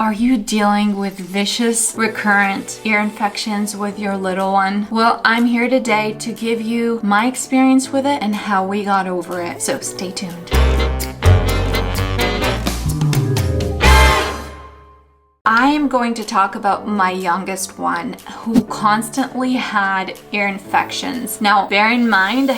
Are you dealing with vicious, recurrent ear infections with your little one? Well, I'm here today to give you my experience with it and how we got over it. So stay tuned. I am going to talk about my youngest one who constantly had ear infections. Now, bear in mind,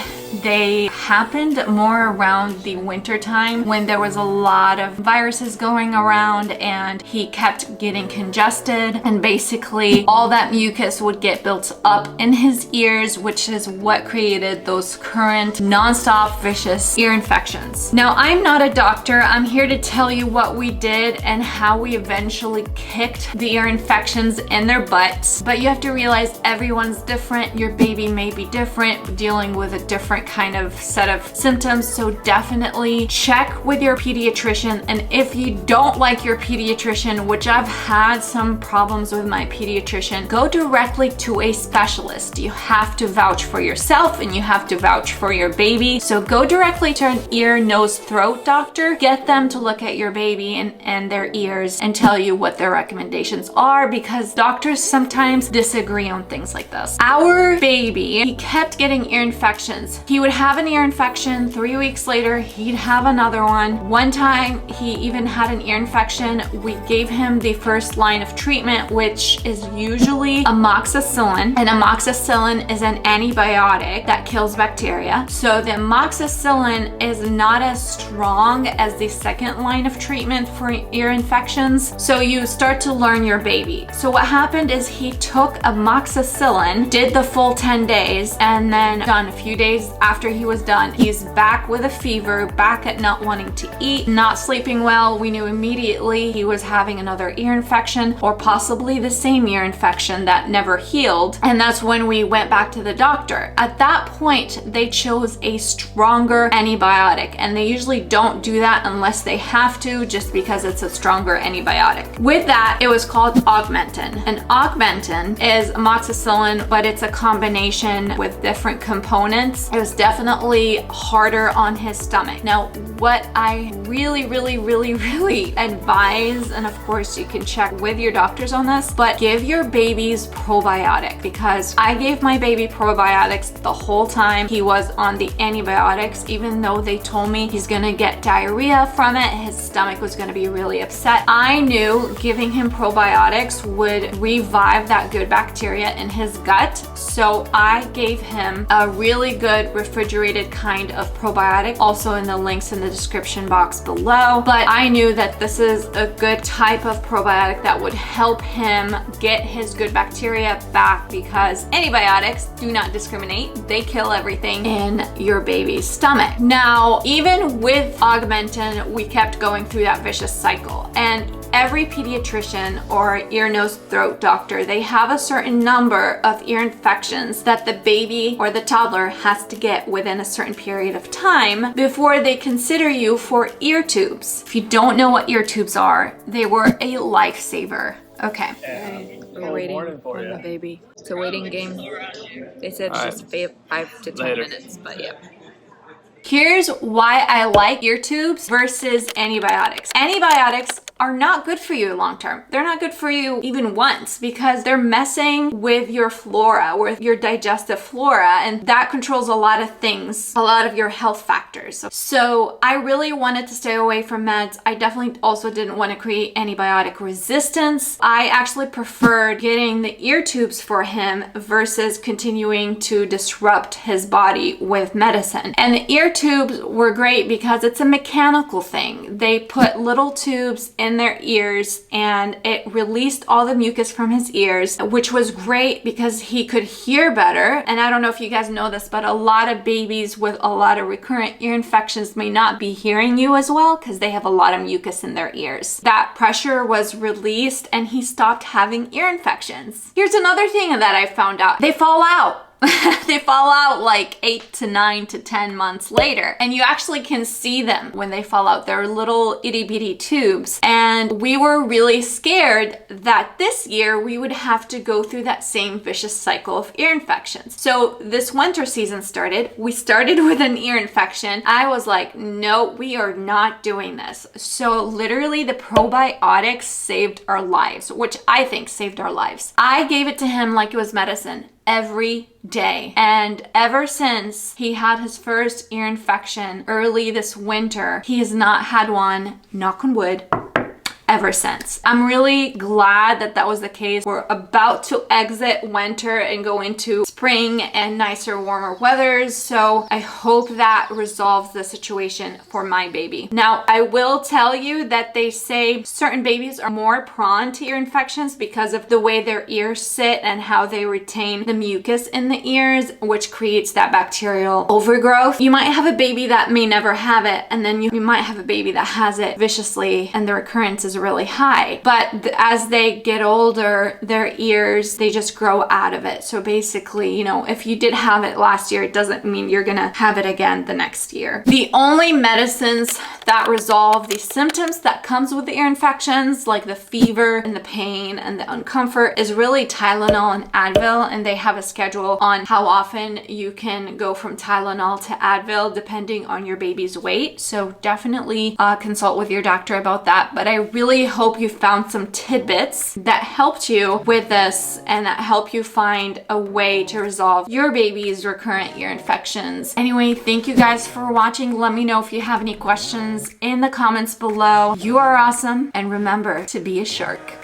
they happened more around the winter time when there was a lot of viruses going around and he kept getting congested, and basically all that mucus would get built up in his ears, which is what created those current non-stop vicious ear infections. Now, I'm not a doctor. I'm here to tell you what we did and how we eventually kicked the ear infections in their butts. But you have to realize everyone's different. Your baby may be different, dealing with a different kind of set of symptoms. So definitely check with your pediatrician. And if you don't like your pediatrician, which I've had some problems with my pediatrician, go directly to a specialist. You have to vouch for yourself and you have to vouch for your baby. So go directly to an ear, nose, throat doctor. Get them to look at your baby and their ears and tell you what their recommendations are, because doctors sometimes disagree on things like this. Our baby, he kept getting ear infections. He would have an ear infection, 3 weeks later he'd have another one. One time he even had an ear infection. We gave him the first line of treatment, which is usually amoxicillin, and amoxicillin is an antibiotic that kills bacteria. So the amoxicillin is not as strong as the second line of treatment for ear infections, so you start to learn your baby. So what happened is he took amoxicillin, did the full 10 days, and then done a few days after he was done, he's back with a fever, back at not wanting to eat, not sleeping well. We knew immediately he was having another ear infection, or possibly the same ear infection that never healed. And that's when we went back to the doctor. At that point, they chose a stronger antibiotic, and they usually don't do that unless they have to, just because it's a stronger antibiotic. With that, it was called Augmentin. And Augmentin is amoxicillin, but it's a combination with different components. It was definitely harder on his stomach. Now, what I really advise, and of course you can check with your doctors on this, but give your babies probiotic, because I gave my baby probiotics the whole time he was on the antibiotics, even though they told me he's gonna get diarrhea from it, his stomach was gonna be really upset. I knew giving him probiotics would revive that good bacteria in his gut, so I gave him a really good refrigerated kind of probiotic, also in the links in the description box below. But I knew that this is a good type of probiotic that would help him get his good bacteria back, because antibiotics do not discriminate. They kill everything in your baby's stomach. Now, even with Augmentin, we kept going through that vicious cycle, and every pediatrician or ear, nose, throat doctor, they have a certain number of ear infections that the baby or the toddler has to get within a certain period of time before they consider you for ear tubes. If you don't know what ear tubes are, they were a lifesaver. Okay. We're waiting for the baby. It's a waiting game. They said it's just 5 to 10 minutes, but yeah. Here's why I like ear tubes versus antibiotics. Antibiotics are not good for you long term. They're not good for you even once, because they're messing with your flora, with your digestive flora, and that controls a lot of things, a lot of your health factors. So I really wanted to stay away from meds. I definitely also didn't want to create antibiotic resistance. I actually preferred getting the ear tubes for him versus continuing to disrupt his body with medicine. And the ear tubes were great because it's a mechanical thing. They put little tubes in their ears and it released all the mucus from his ears, which was great because he could hear better. And I don't know if you guys know this, but a lot of babies with a lot of recurrent ear infections may not be hearing you as well because they have a lot of mucus in their ears. That pressure was released and he stopped having ear infections. Here's another thing that I found out. They fall out. They fall out like 8 to 9 to 10 months later. And you actually can see them when they fall out. They're little itty bitty tubes. And we were really scared that this year we would have to go through that same vicious cycle of ear infections. So this winter season started. We started with an ear infection. I was like, no, we are not doing this. So literally the probiotics saved our lives, which I think saved our lives. I gave it to him like it was medicine every day. And ever since he had his first ear infection early this winter, he has not had one, knock on wood, ever since. I'm really glad that that was the case. We're about to exit winter and go into spring and nicer, warmer weathers. So I hope that resolves the situation for my baby. Now, I will tell you that they say certain babies are more prone to ear infections because of the way their ears sit and how they retain the mucus in the ears, which creates that bacterial overgrowth. You might have a baby that may never have it, and then you might have a baby that has it viciously and the recurrence is really high. But as they get older, their ears, they just grow out of it. So basically, you know, if you did have it last year, it doesn't mean you're gonna have it again the next year. The only medicines that resolve the symptoms that comes with the ear infections, like the fever and the pain and the uncomfort, is really Tylenol and Advil, and they have a schedule on how often you can go from Tylenol to Advil depending on your baby's weight. So definitely consult with your doctor about that. But I really hope you found some tidbits that helped you with this and that help you find a way to resolve your baby's recurrent ear infections. Anyway, thank you guys for watching. Let me know if you have any questions in the comments below. You are awesome, and remember to be a shark.